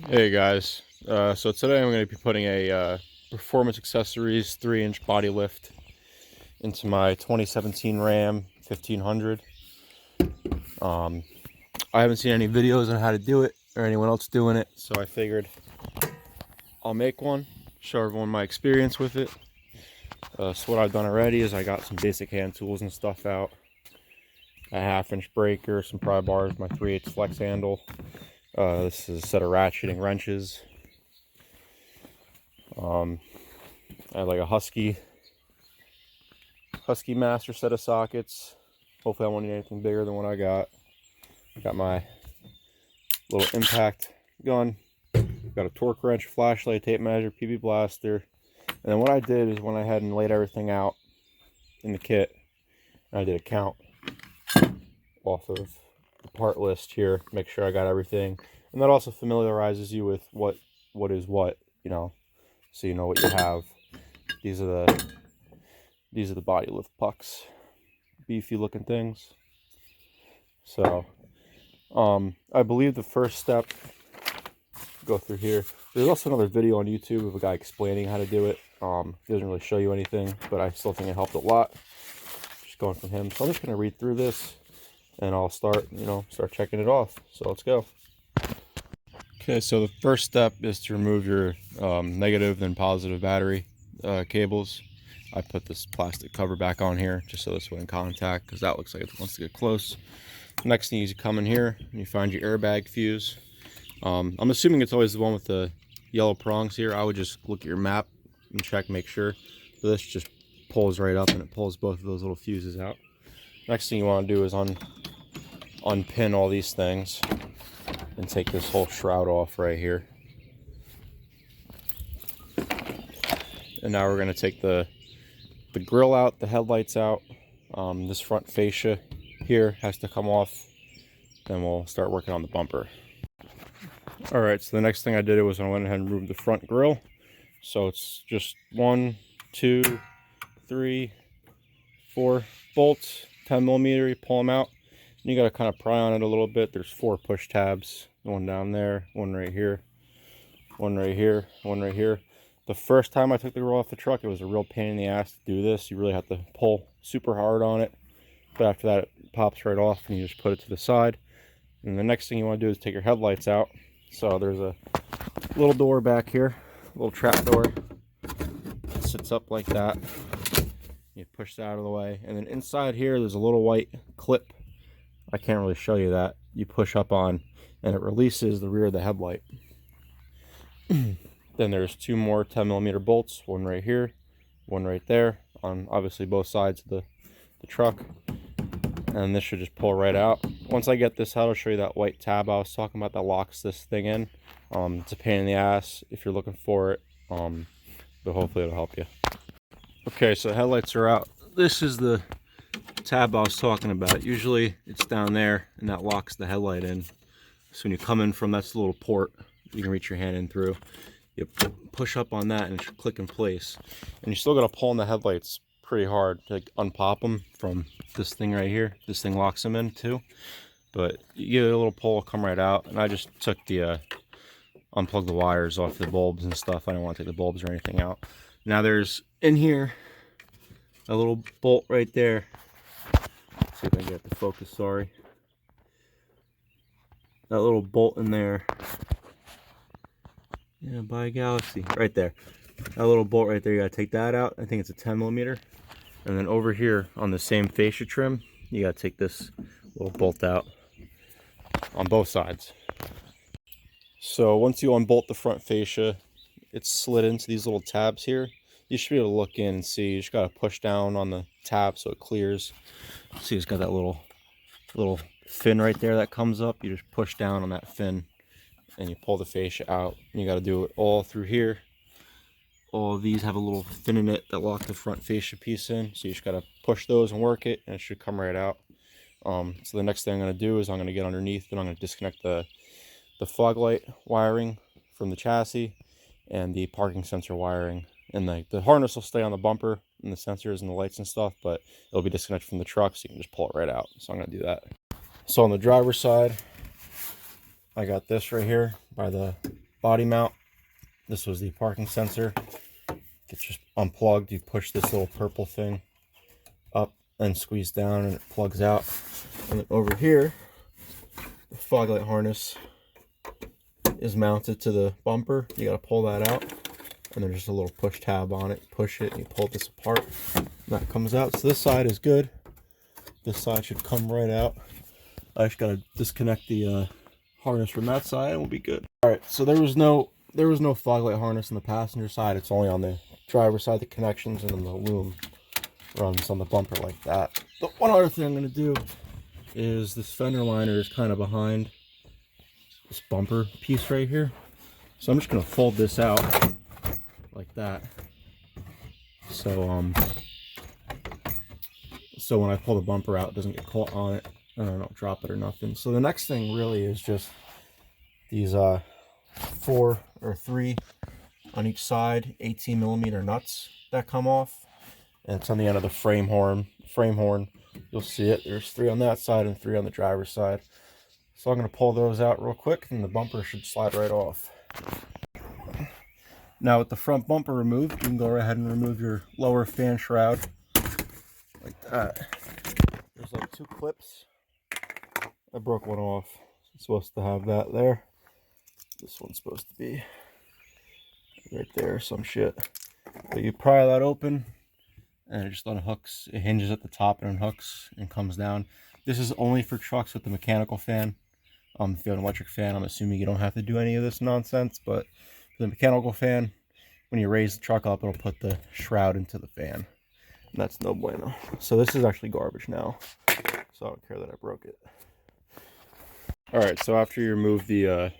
Hey guys, so today I'm going to be putting a Performance Accessories 3-inch body lift into my 2017 Ram 1500. I haven't seen any videos on how to do it or anyone else doing it, so I figured I'll make one, show everyone my experience with it. So what I've done already is I got some basic hand tools and stuff out, a 1/2-inch breaker, some pry bars, my 3/8 flex handle. This is a set of ratcheting wrenches. I have like a Husky Master set of sockets. Hopefully I won't need anything bigger than what I got. Got my little impact gun. Got a torque wrench, flashlight, tape measure, PB blaster. And then what I did is when I had and laid everything out in the kit, I did a count off of the part list here, make sure I got everything. And that also familiarizes you with what is what, you know, so you know what you have. These are the body lift pucks, beefy looking things. So I believe the first step, go through here. There's also another video on YouTube of a guy explaining how to do it. He doesn't really show you anything, but I still think it helped a lot just going from him. So I'm just going to read through this and I'll start checking it off. So let's go. Okay, so the first step is to remove your negative and positive battery cables. I put this plastic cover back on here just so this wouldn't contact, because that looks like it wants to get close. Next thing is you come in here and you find your airbag fuse. I'm assuming it's always the one with the yellow prongs here. I would just look at your map and check, make sure. So this just pulls right up and it pulls both of those little fuses out. Next thing you want to do is unpin all these things and take this whole shroud off right here. And now we're going to take the grill out, the headlights out. This front fascia here has to come off. Then we'll start working on the bumper. Alright, so the next thing I did was I went ahead and removed the front grill. So it's just 1, 2, 3, 4 bolts, 10mm. You pull them out. And you got to kind of pry on it a little bit. There's 4 push tabs. One down there, one right here, one right here, one right here. The first time I took the grill off the truck, it was a real pain in the ass to do this. You really have to pull super hard on it. But after that, it pops right off and you just put it to the side. And the next thing you want to do is take your headlights out. So there's a little door back here, a little trap door. It sits up like that. You push that out of the way. And then inside here, there's a little white clip. I can't really show you that. You push up on and it releases the rear of the headlight. Then there's 2 more 10mm bolts, one right here, one right there, on obviously both sides of the truck. And this should just pull right out. Once I get this out, I'll show you that white tab I was talking about that locks this thing in. It's a pain in the ass if you're looking for it, but hopefully it'll help you. Okay, so the headlights are out. This is the tab I was talking about. Usually it's down there and that locks the headlight in. So when you come in from, that's the little port you can reach your hand in through. You push up on that and it should click in place. And you still got to pull on the headlights pretty hard to unpop them from this thing right here. This thing locks them in too. But you give it a little pull, come right out. And I just took the unplugged the wires off the bulbs and stuff. I don't want to take the bulbs or anything out. Now there's in here a little bolt right there. Let's see if I can get the focus, sorry. That little bolt in there. Yeah, by a galaxy. Right there. That little bolt right there, you gotta take that out. I think it's a 10mm. And then over here on the same fascia trim, you gotta take this little bolt out on both sides. So once you unbolt the front fascia, it's slid into these little tabs here. You should be able to look in and see. You just gotta push down on the tab so it clears. See, it's got that little fin right there that comes up. You just push down on that fin and you pull the fascia out. And you got to do it all through here. All of these have a little fin in it that lock the front fascia piece in. So you just got to push those and work it, and it should come right out. So the next thing I'm going to do is I'm going to get underneath and I'm going to disconnect the fog light wiring from the chassis and the parking sensor wiring. And the harness will stay on the bumper and the sensors and the lights and stuff, but it'll be disconnected from the truck, so you can just pull it right out. So I'm going to do that. So on the driver's side, I got this right here by the body mount. This was the parking sensor. It's just unplugged. You push this little purple thing up and squeeze down and it plugs out. And then over here, the fog light harness is mounted to the bumper. You gotta pull that out. And there's just a little push tab on it. Push it and you pull this apart. And that comes out. So this side is good. This side should come right out. I just gotta disconnect the harness from that side and we'll be good. Alright, so there was no fog light harness on the passenger side. It's only on the driver's side, the connections, and then the loom runs on the bumper like that. The one other thing I'm gonna do is this fender liner is kind of behind this bumper piece right here. So I'm just gonna fold this out like that. So so when I pull the bumper out, it doesn't get caught on it and I don't drop it or nothing. So the next thing really is just these 4 or 3 on each side 18mm nuts that come off, and it's on the end of the frame horn. You'll see it. There's 3 on that side and 3 on the driver's side. So I'm going to pull those out real quick and the bumper should slide right off. Now with the front bumper removed, you can go right ahead and remove your lower fan shroud like that. There's like 2 clips. I broke one off. I'm supposed to have that there. This one's supposed to be right there, some shit. But you pry that open and it just unhooks. It hinges at the top and unhooks and comes down. This is only for trucks with the mechanical fan. If you have an electric fan, I'm assuming you don't have to do any of this nonsense, but for the mechanical fan, when you raise the truck up, it'll put the shroud into the fan. And that's no bueno. So this is actually garbage now. So I don't care that I broke it. Alright, so after you remove the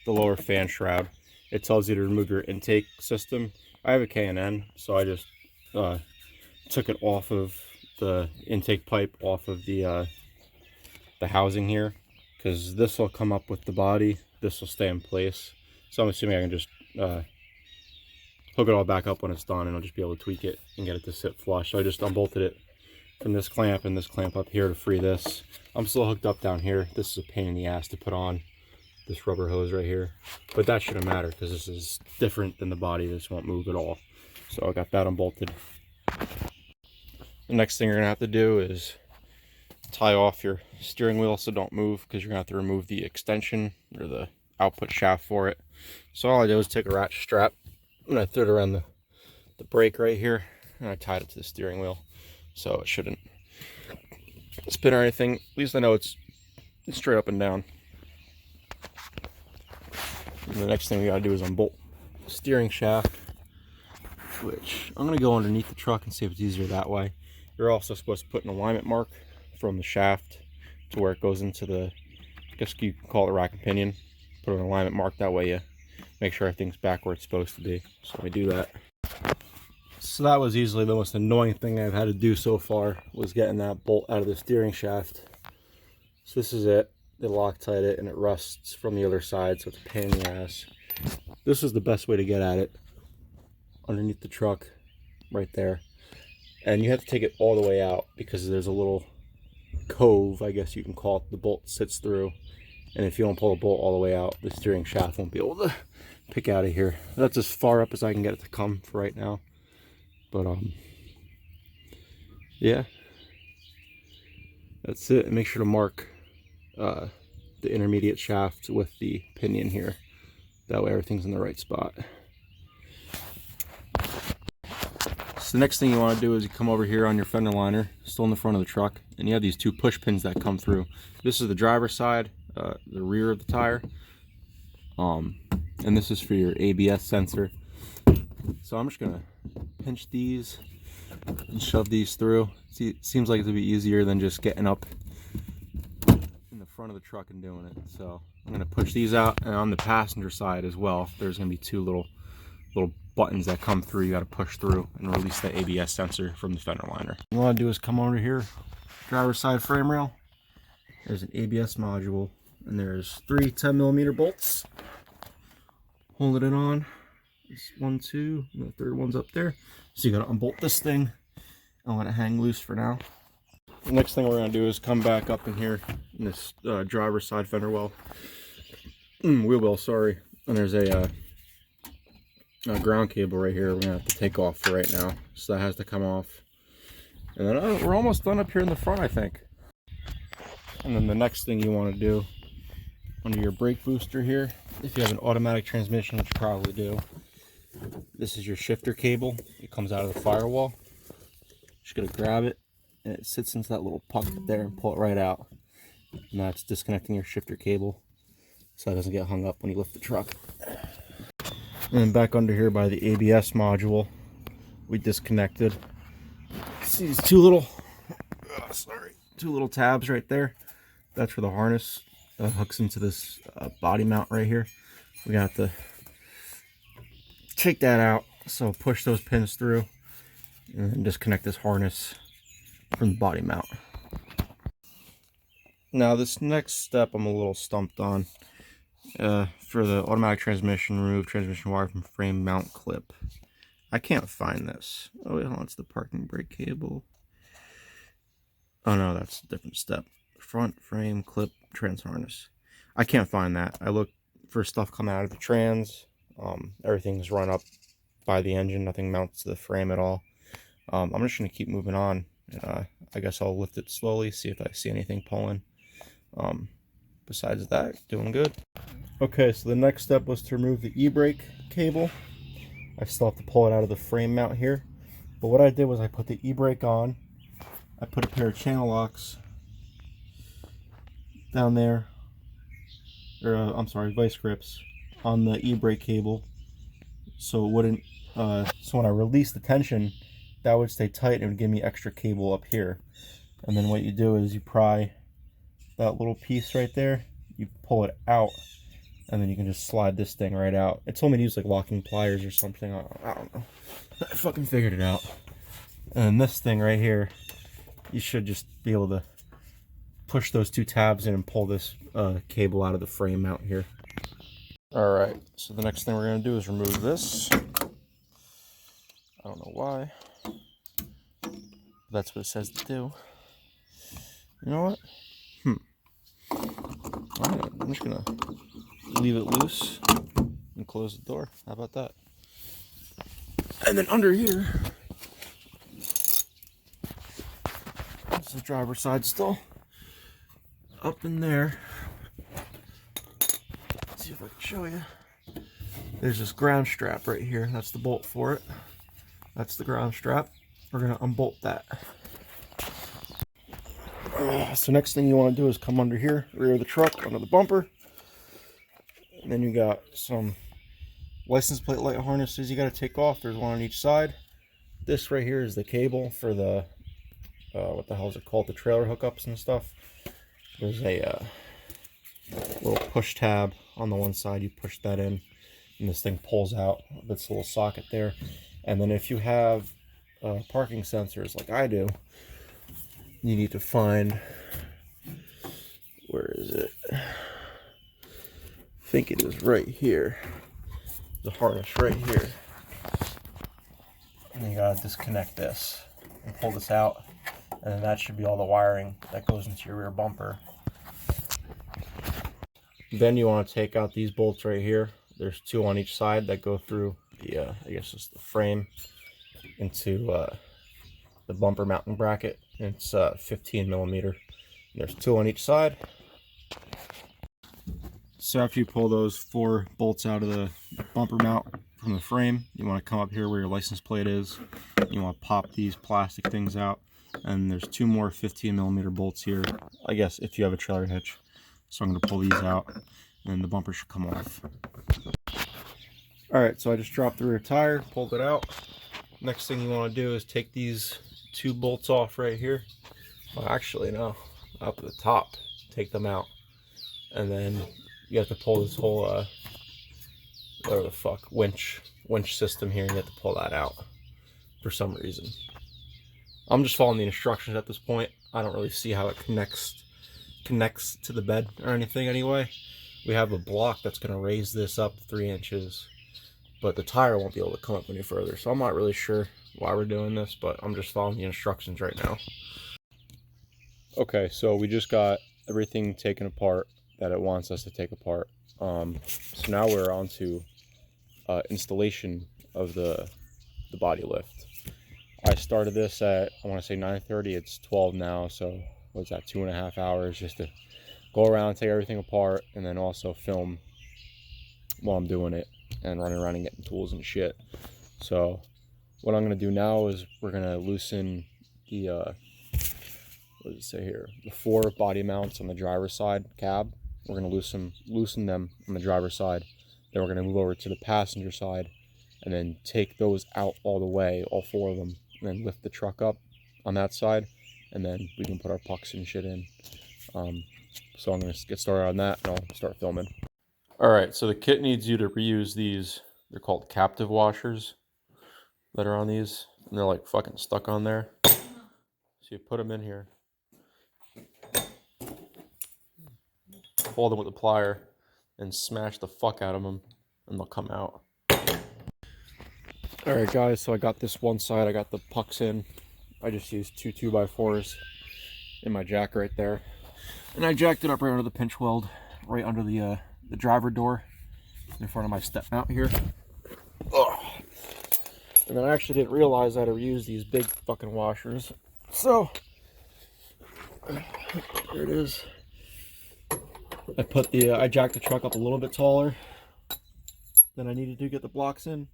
lower fan shroud, it tells you to remove your intake system. I have a K&N, so I just took it off of the intake pipe, off of the housing here, because this will come up with the body. This will stay in place. So I'm assuming I can just hook it all back up when it's done, and I'll just be able to tweak it and get it to sit flush. So I just unbolted it from this clamp and this clamp up here to free this. I'm still hooked up down here. This is a pain in the ass to put on, this rubber hose right here, but that shouldn't matter because this is different than the body. This won't move at all. So I got that unbolted. The next thing you're gonna have to do is tie off your steering wheel so don't move, because you're gonna have to remove the extension or the output shaft for it. So all I did was take a ratchet strap and I threw it around the brake right here, and I tied it to the steering wheel so it shouldn't spin or anything. At least I know it's straight up and down. And the next thing we gotta do is unbolt the steering shaft, which I'm gonna go underneath the truck and see if it's easier that way. You're also supposed to put an alignment mark from the shaft to where it goes into the, I guess you can call it rack and pinion. Put an alignment mark, that way you make sure everything's back where it's supposed to be. So we do that. So that was easily the most annoying thing I've had to do so far, was getting that bolt out of the steering shaft. So this is it. They Loctite it and it rusts from the other side, so it's a pain in the ass. This is the best way to get at it. Underneath the truck, right there. And you have to take it all the way out because there's a little cove, I guess you can call it, the bolt sits through. And if you don't pull the bolt all the way out, the steering shaft won't be able to pick out of here. That's as far up as I can get it to come for right now. But yeah, that's it. And make sure to mark the intermediate shaft with the pinion here. That way everything's in the right spot. So the next thing you want to do is you come over here on your fender liner, still in the front of the truck, and you have these 2 push pins that come through. This is the driver's side, the rear of the tire, and this is for your ABS sensor. So I'm just gonna pinch these and shove these through. See, it seems like it'll be easier than just getting up in the front of the truck and doing it. So I'm gonna push these out, and on the passenger side as well, there's gonna be 2 little buttons that come through. You got to push through and release the ABS sensor from the fender liner. What you want to do is come over here, driver's side frame rail. There's an ABS module, and there's 3 10mm bolts holding it on. There's 1, 2, and the third one's up there. So you got to unbolt this thing and let it hang loose for now. The next thing we're going to do is come back up in here in this driver's side fender well. Wheel well, sorry. And there's a ground cable right here we're going to have to take off for right now. So that has to come off. And then we're almost done up here in the front, I think. And then the next thing you want to do under your brake booster here, if you have an automatic transmission, which you probably do, this is your shifter cable. It comes out of the firewall. Just going to grab it, and it sits into that little pocket there and pull it right out. And that's disconnecting your shifter cable so it doesn't get hung up when you lift the truck. And then back under here by the ABS module, we disconnected. See these two little tabs right there? That's for the harness that hooks into this body mount right here. We're gonna have to take that out, so push those pins through and then disconnect this harness from the body mount. Now this next step I'm a little stumped on. For the automatic transmission, remove transmission wire from frame mount clip. I can't find this. Oh wait, hold on, it's the parking brake cable. Oh no, that's a different step. Front frame clip trans harness. I can't find that. I looked for stuff coming out of the trans. Everything's run up by the engine. Nothing mounts to the frame at all. I'm just going to keep moving on. I guess I'll lift it slowly, see if I see anything pulling. Besides that, doing good. Okay, so the next step was to remove the e-brake cable. I still have to pull it out of the frame mount here. But what I did was I put the e-brake on. I put a pair of channel locks down there, or I'm sorry, vice grips on the e-brake cable, so it wouldn't, so when I release the tension, that would stay tight and it would give me extra cable up here. And then what you do is you pry that little piece right there, you pull it out, and then you can just slide this thing right out. It told me to use like locking pliers or something. I don't know. I fucking figured it out. And this thing right here, you should just be able to push those two tabs in and pull this cable out of the frame mount here. Alright, so the next thing we're going to do is remove this. I don't know why. That's what it says to do. You know what? Alright, I'm just going to leave it loose and close the door. How about that? And then under here, there's the driver's side still. Up in there, let's see if I can show you. There's this ground strap right here. That's the bolt for it. That's the ground strap. We're gonna unbolt that. So next thing you want to do is come under here, rear of the truck, under the bumper. And then you got some license plate light harnesses you got to take off. There's one on each side. This right here is the cable for the what the hell is it called? The trailer hookups and stuff. There's a little push tab on the one side. You push that in and this thing pulls out this little socket there. And then if you have parking sensors like I do, you need to find, where is it? I think it is right here. The harness right here. And you gotta disconnect this and pull this out. And then that should be all the wiring that goes into your rear bumper. Then you want to take out these bolts right here. There's two on each side that go through the, I guess it's the frame into the bumper mounting bracket. It's 15 millimeter. There's two on each side. So after you pull those 4 bolts out of the bumper mount from the frame, you want to come up here where your license plate is. You want to pop these plastic things out. And there's 2 more 15 millimeter bolts here, I guess, if you have a trailer hitch. So I'm going to pull these out and the bumper should come off. Alright, so I just dropped the rear tire, pulled it out. Next thing you want to do is take these 2 bolts off right here. Well, actually, no, up at the top. Take them out. And then you have to pull this whole, whatever the fuck, winch system here, and you have to pull that out for some reason. I'm just following the instructions at this point. I don't really see how it connects to the bed or anything anyway. We have a block that's going to raise this up 3 inches, but the tire won't be able to come up any further. So I'm not really sure why we're doing this, but I'm just following the instructions right now. Okay, so we just got everything taken apart that it wants us to take apart. So now we're on to installation of the body lift. I started this at, I want to say 9:30. It's 12 now, so what's that, 2.5 hours just to go around, take everything apart, and then also film while I'm doing it and running around and getting tools and shit. So what I'm gonna do now is we're gonna loosen the what does it say here? The 4 body mounts on the driver's side cab. We're gonna loosen them on the driver's side. Then we're gonna move over to the passenger side and then take those out all the way, all 4 of them, and then lift the truck up on that side, and then we can put our pucks and shit in. So I'm gonna get started on that and I'll start filming. All right, so the kit needs you to reuse these. They're called captive washers that are on these, and they're like fucking stuck on there. So you put them in here, hold them with a plier, and smash the fuck out of them, and they'll come out. All right, guys, so I got this one side, I got the pucks in. I just used 2 2x4s in my jack right there, and I jacked it up right under the pinch weld, right under the driver door in front of my step mount here. Ugh. And then I actually didn't realize I had to reuse these big fucking washers. So, here it is. I jacked the truck up a little bit taller than I needed to get the blocks in.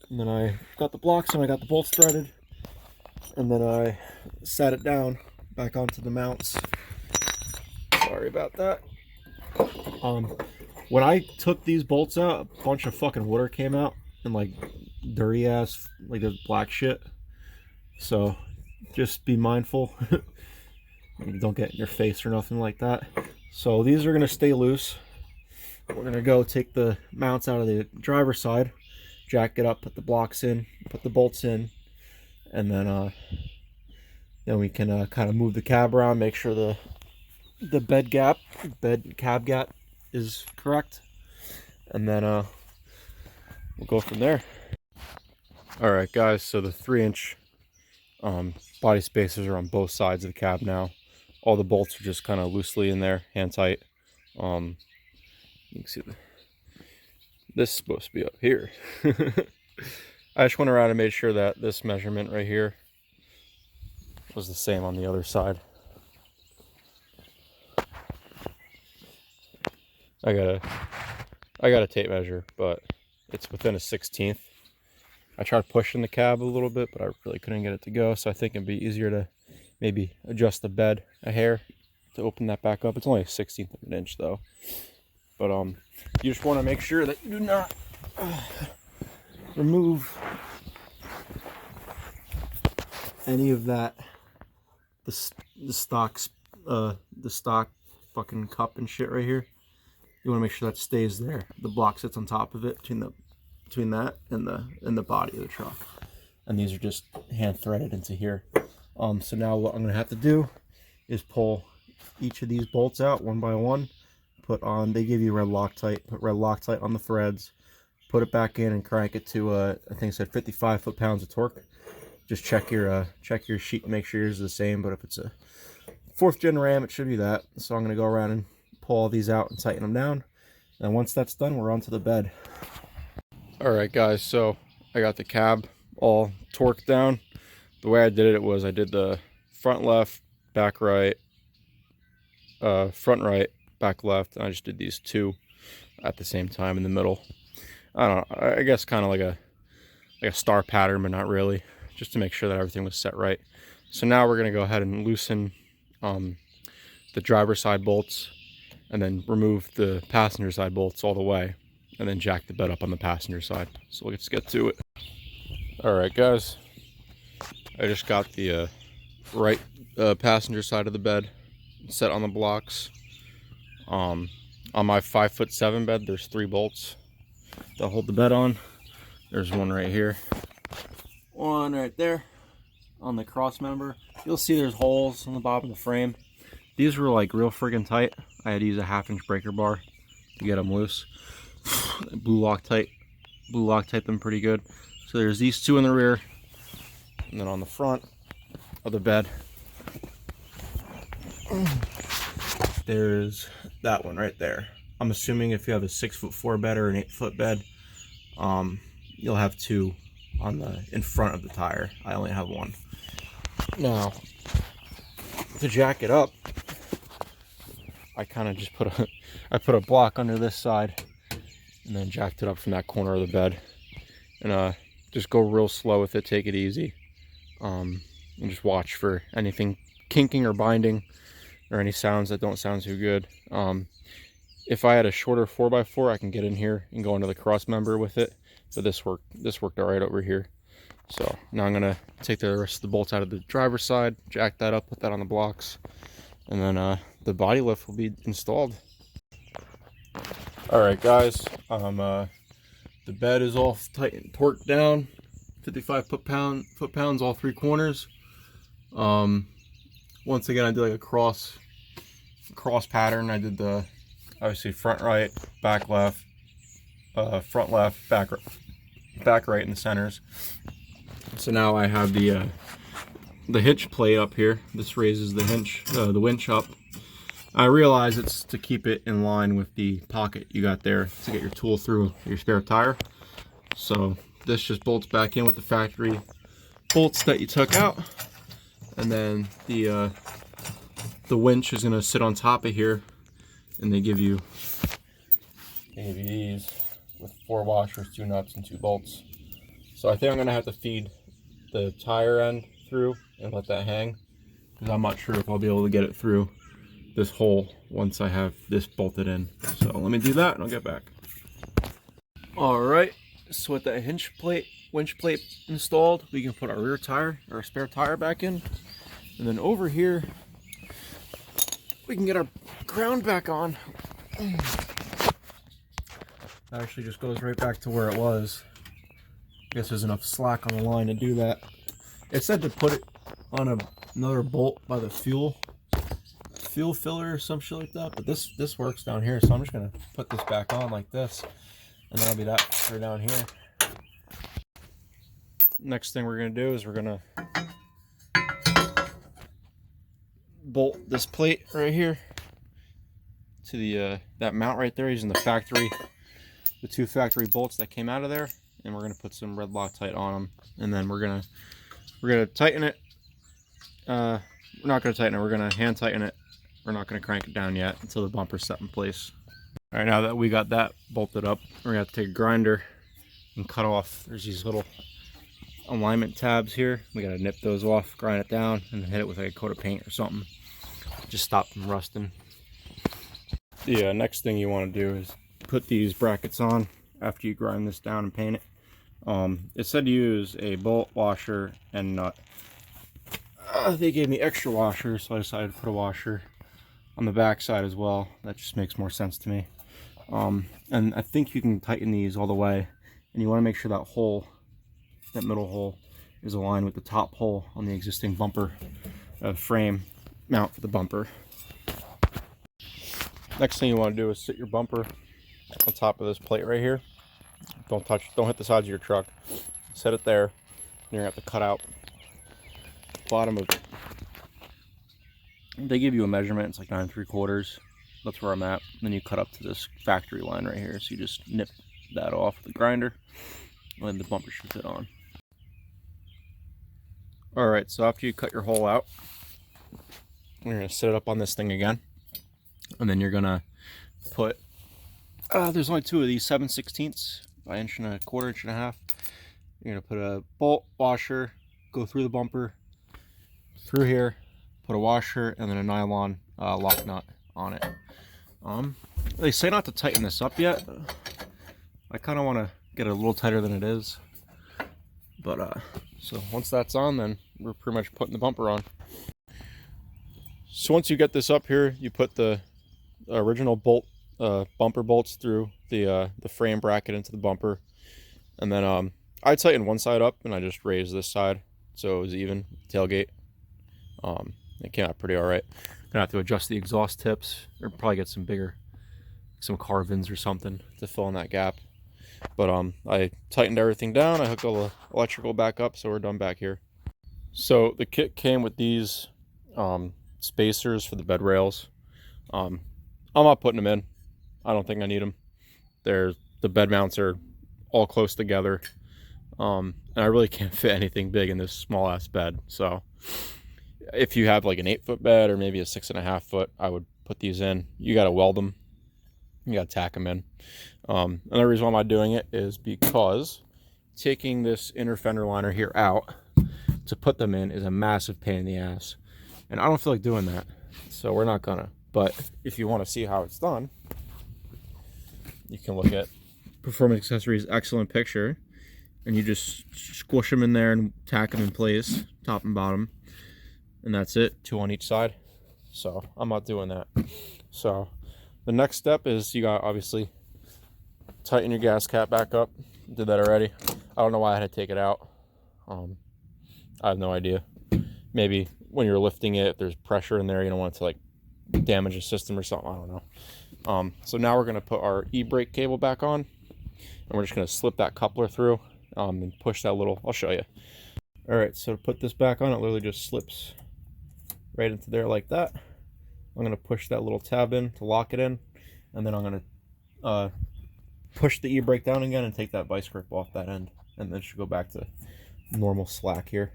And then I got the blocks and I got the bolts threaded. And then I sat it down back onto the mounts. Sorry about that. When I took these bolts out, a bunch of fucking water came out and like dirty ass, like the black shit. So just be mindful. Don't get in your face or nothing like that. So these are gonna stay loose. We're gonna go take the mounts out of the driver's side, jack it up, put the blocks in, put the bolts in, and then we can kind of move the cab around, make sure the cab gap is correct, and then we'll go from there. All right, guys, so the 3-inch body spacers are on both sides of the cab now. All the bolts are just kind of loosely in there, hand tight. You can see this is supposed to be up here. I just went around and made sure that this measurement right here was the same on the other side. I got a tape measure, but it's within a 1/16. I tried pushing the cab a little bit, but I really couldn't get it to go, so I think it'd be easier to maybe adjust the bed a hair to open that back up. It's only a 1/16 of an inch though. But you just want to make sure that you do not remove any of that, the stock fucking cup and shit right here. You want to make sure that stays there. The block sits on top of it, between that and the body of the truck. And these are just hand threaded into here. So now what I'm gonna have to do is pull each of these bolts out one by one. Put on, they give you red Loctite. Put red Loctite on the threads. Put it back in and crank it to I think it said 55 foot-pounds of torque. Just check your sheet and make sure yours is the same. But if it's a 4th gen Ram, it should be that. So I'm gonna go around and pull all these out and tighten them down. And once that's done, we're onto the bed. All right, guys. So I got the cab all torqued down. The way I did it was I did the front left, back right, front right, back left, and I just did these 2 at the same time in the middle. I don't know, I guess kind of like a star pattern, but not really, just to make sure that everything was set right. So now we're gonna go ahead and loosen the driver's side bolts, and then remove the passenger side bolts all the way, and then jack the bed up on the passenger side. So let's get to it. All right, guys, I just got the right passenger side of the bed set on the blocks. On my 5'7" bed, there's 3 bolts that hold the bed on. There's one right here, one right there on the cross member. You'll see there's holes on the bottom of the frame. These were like real friggin' tight. I had to use a 1/2-inch breaker bar to get them loose. Blue Loctite them pretty good. So there's these 2 in the rear, and then on the front of the bed there's that one right there. I'm assuming if you have a 6'4" bed or an 8-foot bed, you'll have two on the in front of the tire. I only have one. Now, to jack it up, I kind of just put a block under this side and then jacked it up from that corner of the bed. And just go real slow with it, take it easy, and just watch for anything kinking or binding or any sounds that don't sound too good. If I had a shorter 4x4, I can get in here and go into the cross member with it, but this worked all right over here. So now I'm gonna take the rest of the bolts out of the driver's side, jack that up, put that on the blocks, and then the body lift will be installed. All right, guys, the bed is all tight, torqued down, 55 foot-pounds, all three corners. Once again, I did like a cross pattern. I did the obviously front right, back left, front left, back right in the centers. So now I have the hitch plate up here. This raises the winch up. I realize it's to keep it in line with the pocket you got there to get your tool through your spare tire. So this just bolts back in with the factory bolts that you took out, and then the winch is going to sit on top of here, and they give you these with 4 washers, 2 nuts, and 2 bolts. So I think I'm going to have to feed the tire end through and let that hang, because I'm not sure if I'll be able to get it through this hole once I have this bolted in. So let me do that and I'll get back. All right, so with that winch plate installed, we can put our rear tire, our spare tire back in, and then over here we can get our ground back on. That actually just goes right back to where it was. I guess there's enough slack on the line to do that. It said to put it on another bolt by the fuel filler or some shit like that, but this works down here, so I'm just gonna put this back on like this, and that'll be that for down here. Next thing we're gonna do is we're gonna bolt this plate right here to the that mount right there using the 2 factory bolts that came out of there, and we're gonna put some red Loctite on them, and then we're gonna tighten it. We're not gonna tighten it. We're gonna hand tighten it. We're not going to crank it down yet until the bumper's set in place. All right, now that we got that bolted up, we're going to take a grinder and cut off. There's these little alignment tabs here. We got to nip those off, grind it down, and hit it with like a coat of paint or something. Just stop from rusting. The next thing you want to do is put these brackets on after you grind this down and paint it. It said to use a bolt, washer, and nut. They gave me extra washers, so I decided to put a washer on the back side as well. That just makes more sense to me. And I think you can tighten these all the way, and you want to make sure that hole, that middle hole, is aligned with the top hole on the existing bumper frame mount for the bumper. Next thing you want to do is sit your bumper on top of this plate right here. Don't hit the sides of your truck. Set it there, and you're gonna have to cut out the bottom of it. They give you a measurement, it's like 9 3/4. That's where I'm at. And then you cut up to this factory line right here. So you just nip that off with the grinder, and then the bumper should fit on. Alright, so after you cut your hole out, you're going to set it up on this thing again. And then you're going to put, there's only 2 of these 7/16 by 1 1/4, 1 1/2. You're going to put a bolt, washer, go through the bumper, through here, put a washer, and then a nylon lock nut on it. They say not to tighten this up yet. I kind of want to get it a little tighter than it is. But so once that's on, then we're pretty much putting the bumper on. So once you get this up here, you put the original bumper bolts through the frame bracket into the bumper, and then I tightened one side up and I just raised this side so it was even tailgate. It came out pretty all right. Gonna have to adjust the exhaust tips, or probably get some carvings or something to fill in that gap. But I tightened everything down. I hooked all the electrical back up, so we're done back here. So the kit came with these spacers for the bed rails. I'm not putting them in. I don't think I need them. The bed mounts are all close together. And I really can't fit anything big in this small ass bed. So if you have like an 8-foot bed or maybe a 6.5 foot, I would put these in. You got to weld them. You got to tack them in. Another reason why I'm not doing it is because taking this inner fender liner here out to put them in is a massive pain in the ass. And I don't feel like doing that. So we're not gonna. But if you want to see how it's done, you can look at Performance Accessories' excellent picture. And you just squish them in there and tack them in place, top and bottom. And that's it, 2 on each side. So I'm not doing that. So the next step is you got obviously tighten your gas cap back up. Did that already. I don't know why I had to take it out. I have no idea. Maybe when you're lifting it, if there's pressure in there, you don't want it to like damage the system or something. I don't know. So now we're gonna put our e-brake cable back on, and we're just gonna slip that coupler through and push that little. I'll show you. All right, so to put this back on, it literally just slips right into there like that. I'm gonna push that little tab in to lock it in, and then I'm gonna push the e-brake down again and take that vice grip off that end, and then it should go back to normal slack here.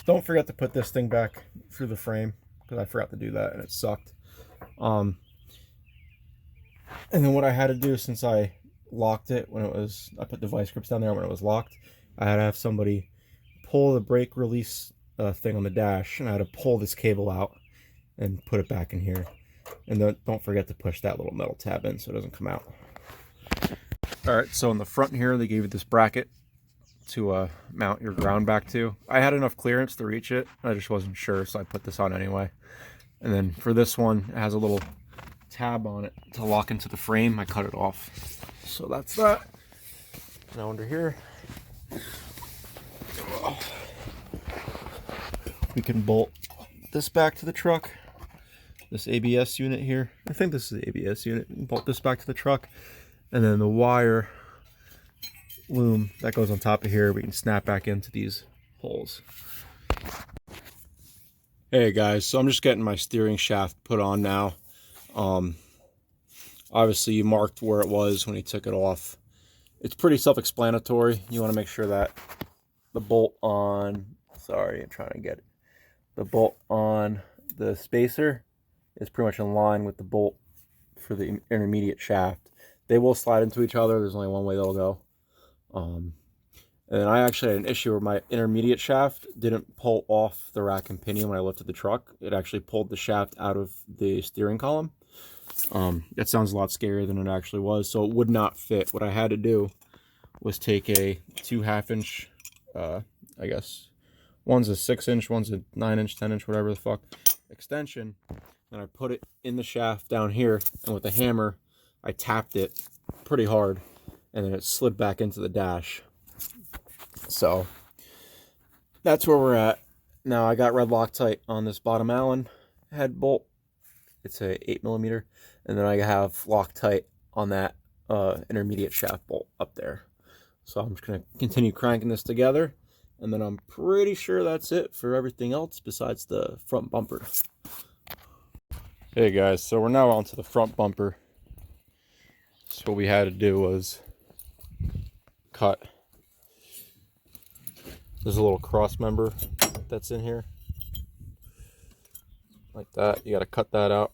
Don't forget to put this thing back through the frame, because I forgot to do that and it sucked. And then what I had to do, since I locked it when it was, I put the vice grips down there when it was locked, I had to have somebody pull the brake release thing on the dash, and I had to pull this cable out and put it back in here. And then don't forget to push that little metal tab in so it doesn't come out. All right, so in the front here, they gave you this bracket to mount your ground back to. I had enough clearance to reach it. I just wasn't sure, so I put this on anyway. And then for this one, it has a little tab on it to lock into the frame. I cut it off. So that's that. Now under here, we can bolt this back to the truck. This ABS unit here. I think this is the ABS unit. Bolt this back to the truck. And then the wire loom that goes on top of here, we can snap back into these holes. Hey guys, so I'm just getting my steering shaft put on now. Obviously you marked where it was when he took it off. It's pretty self-explanatory. You want to make sure that the bolt on, sorry, I'm trying to get it. The bolt on the spacer is pretty much in line with the bolt for the intermediate shaft. They will slide into each other. There's only one way they'll go. And I actually had an issue where my intermediate shaft didn't pull off the rack and pinion when I lifted the truck. It actually pulled the shaft out of the steering column. That sounds a lot scarier than it actually was, so it would not fit. What I had to do was take a 2 1/2-inch, I guess, one's a 6-inch, one's a 9-inch, 10-inch, whatever the fuck, extension, and I put it in the shaft down here, and with the hammer, I tapped it pretty hard, and then it slid back into the dash. So that's where we're at. Now I got red Loctite on this bottom Allen head bolt. It's a 8mm, and then I have Loctite on that intermediate shaft bolt up there. So I'm just gonna continue cranking this together, and then I'm pretty sure that's it for everything else besides the front bumper. Hey guys, so we're now on to the front bumper. So what we had to do was cut. There's a little cross member that's in here, like that. You got to cut that out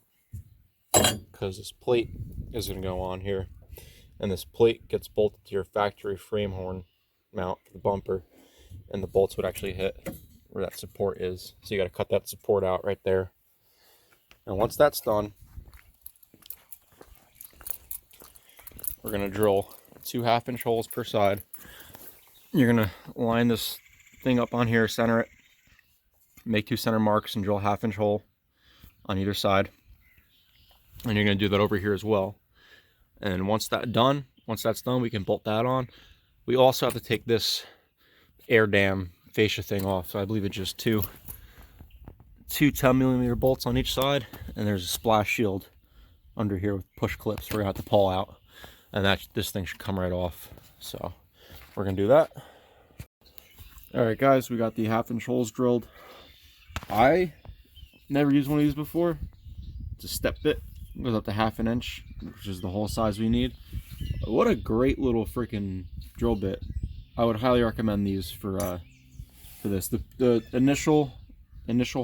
because this plate is going to go on here, and this plate gets bolted to your factory frame horn mount for the bumper, and the bolts would actually hit where that support is. So you got to cut that support out right there. And once that's done, we're going to drill 2 1/2-inch holes per side. You're going to line this thing up on here, center it, make 2 center marks, and drill a 1/2-inch hole on either side. And you're going to do that over here as well. And once that's done, we can bolt that on. We also have to take this air dam fascia thing off. So I believe it's just two 10mm bolts on each side, and there's a splash shield under here with push clips we're going to have to pull out, and this thing should come right off. So we're going to do that. All right guys, we got the 1/2-inch holes drilled. I never used one of these before. It's a step bit. It goes up to 1/2 inch, which is the whole size we need. What a great little freaking drill bit. I would highly recommend these for this. The initial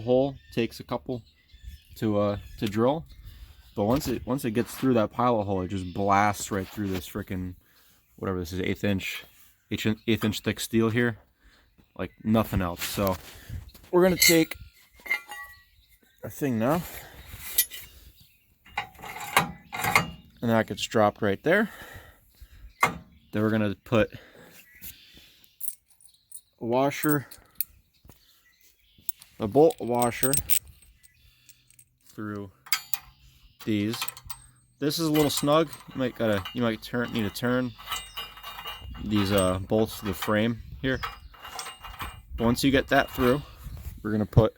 hole takes a couple to drill, but once it gets through that pilot hole, it just blasts right through this freaking, whatever this is, 1/8 inch thick steel here, like nothing else. So we're gonna take our thing now, and that gets dropped right there. Then we're gonna put a washer, a bolt washer through these. This is a little snug. You might need to turn these bolts to the frame here. Once you get that through, we're gonna put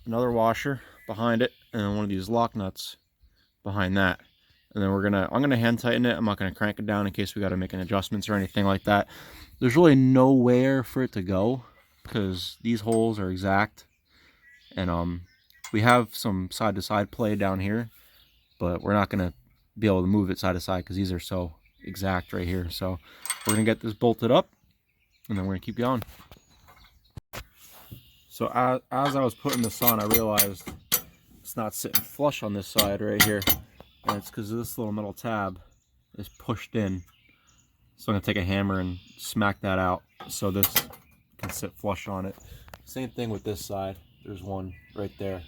another washer behind it and one of these lock nuts behind that. And then I'm gonna hand tighten it. I'm not gonna crank it down in case we gotta make any adjustments or anything like that. There's really nowhere for it to go because these holes are exact. And we have some side-to-side play down here, but we're not gonna be able to move it side to side because these are so exact right here. So we're gonna get this bolted up and then we're gonna keep going. So as I was putting this on, I realized it's not sitting flush on this side right here. And it's because this little metal tab is pushed in. So I'm going to take a hammer and smack that out so this can sit flush on it. Same thing with this side. There's one right there.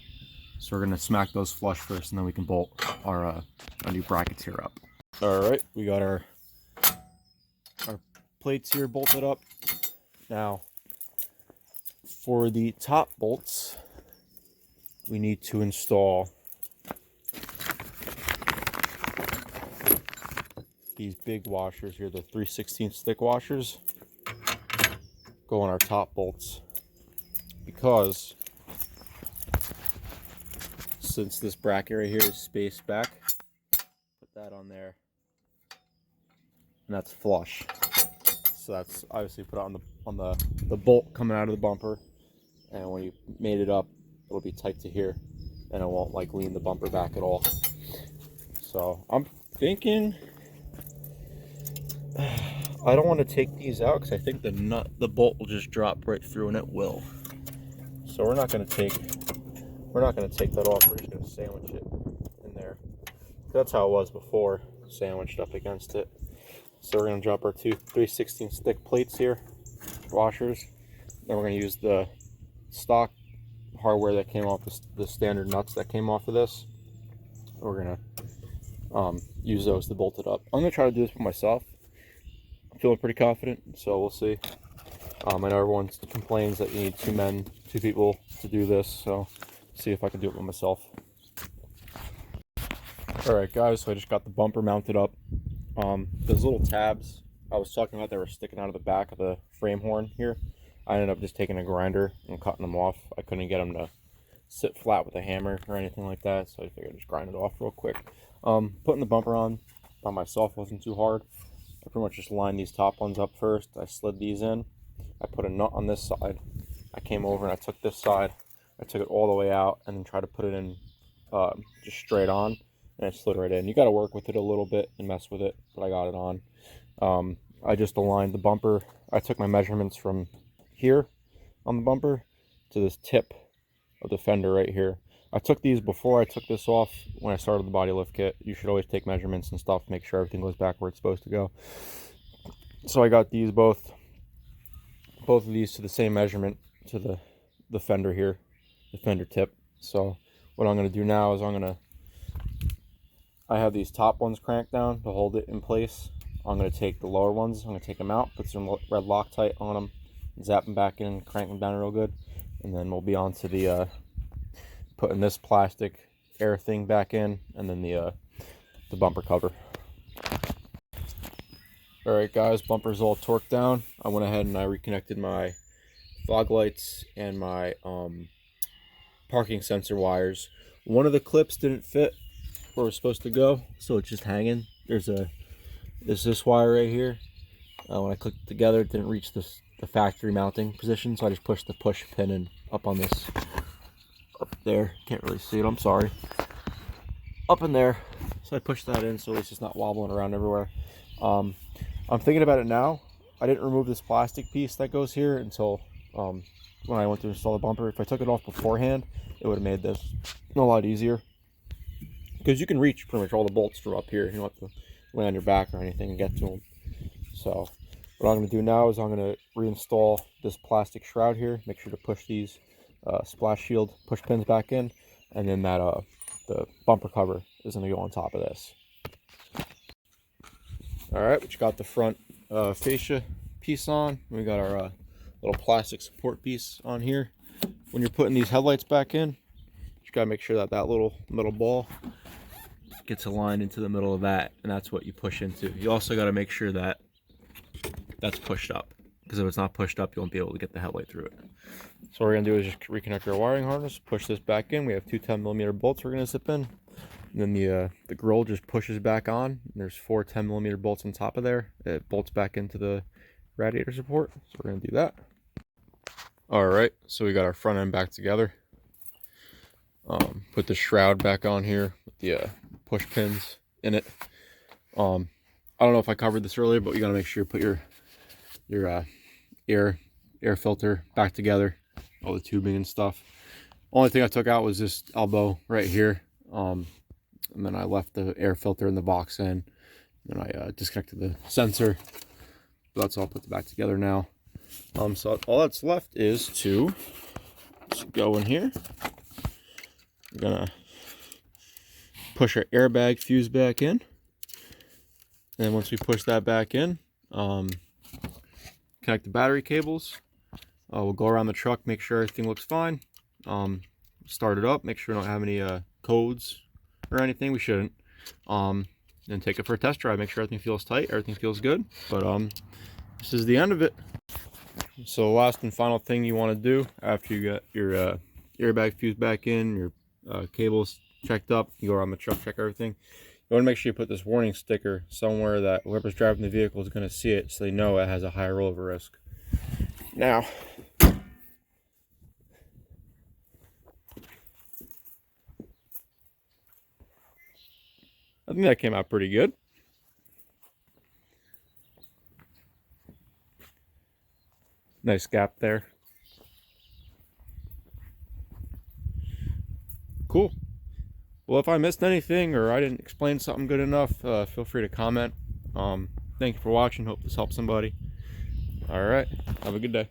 So we're going to smack those flush first and then we can bolt our new brackets here up. Alright, we got our plates here bolted up. Now, for the top bolts, we need to install these big washers here, the 3/16 thick washers, go on our top bolts, because since this bracket right here is spaced back, put that on there, and that's flush. So that's obviously put on the bolt coming out of the bumper, and when you made it up, it'll be tight to here, and it won't like lean the bumper back at all. So I'm thinking I don't want to take these out because I think the bolt will just drop right through, and it will. So we're not going to take that off. We're just going to sandwich it in there. That's how it was before, sandwiched up against it. So we're going to drop our two 3/16 thick plates here, washers. Then we're going to use the stock hardware that came off the standard nuts that came off of this. We're going to use those to bolt it up. I'm going to try to do this for myself. I'm feeling pretty confident, so we'll see. I know everyone complains that you need two people to do this, so see if I can do it by myself. Alright guys, so I just got the bumper mounted up. Those little tabs I was talking about, they were sticking out of the back of the frame horn here. I ended up just taking a grinder and cutting them off. I couldn't get them to sit flat with a hammer or anything like that, so I figured I'd just grind it off real quick. Putting the bumper on by myself wasn't too hard. I pretty much just lined these top ones up first. I slid these in. I put a nut on this side. I came over and I took this side. I took it all the way out and then tried to put it in just straight on, and it slid right in. You got to work with it a little bit and mess with it, but I got it on. I just aligned the bumper. I took my measurements from here on the bumper to this tip of the fender right here. I took these before I took this off when I started the body lift kit. You should always take measurements and stuff, make sure everything goes back where it's supposed to go. So I got these both of these to the same measurement to the fender here, the fender tip. So what I'm going to do now is I have these top ones cranked down to hold it in place. I'm going to take the lower ones, I'm going to take them out, put some red Loctite on them, zap them back in, crank them down real good, and then we'll be on to the putting this plastic air thing back in, and then the bumper cover. Alright guys, bumper's all torqued down. I went ahead and I reconnected my fog lights and my parking sensor wires. One of the clips didn't fit where it was supposed to go, so it's just hanging. There's this wire right here. When I clicked it together, it didn't reach the factory mounting position, so I just pushed the push pin in up on this up there. Can't really see it, I'm sorry. Up in there. So I pushed that in so at least it's not wobbling around everywhere. I'm thinking about it now. I didn't remove this plastic piece that goes here until when I went to install the bumper. If I took it off beforehand, it would have made this a lot easier. Because you can reach pretty much all the bolts from up here. You don't have to lay on your back or anything and get to them. So what I'm going to do now is I'm going to reinstall this plastic shroud here. Make sure to push these splash shield push pins back in. And then that the bumper cover is going to go on top of this. Alright, we got the front fascia piece on. We got our little plastic support piece on here. When you're putting these headlights back in, you got to make sure that that little metal ball gets aligned into the middle of that, and that's what you push into. You also got to make sure that that's pushed up, because if it's not pushed up, you won't be able to get the headlight through it. So what we're going to do is just reconnect our wiring harness, push this back in. We have two 10mm bolts we're going to zip in. And then the grill just pushes back on. And there's four 10mm bolts on top of there. It bolts back into the radiator support. So we're going to do that. Alright, so we got our front end back together. Put the shroud back on here with the push pins in it. I don't know if I covered this earlier, but you got to make sure you put your air filter back together. All the tubing and stuff. Only thing I took out was this elbow right here. And then I left the air filter in the box in. And I disconnected the sensor. But that's all put back together now. So all that's left is to just go in here. We're gonna push our airbag fuse back in. And once we push that back in, connect the battery cables. We'll go around the truck, make sure everything looks fine. Start it up, make sure we don't have any codes or anything. We shouldn't. Then take it for a test drive, make sure everything feels tight, everything feels good. But this is the end of it. So the last and final thing you want to do after you get your airbag fused back in, your cables checked up, you go around the truck, check everything. You want to make sure you put this warning sticker somewhere that whoever's driving the vehicle is going to see it, so they know it has a high rollover risk. Now, I think that came out pretty good. Nice gap there. Cool. Well, if I missed anything or I didn't explain something good enough, feel free to comment. Thank you for watching. Hope this helps somebody. All right. Have a good day.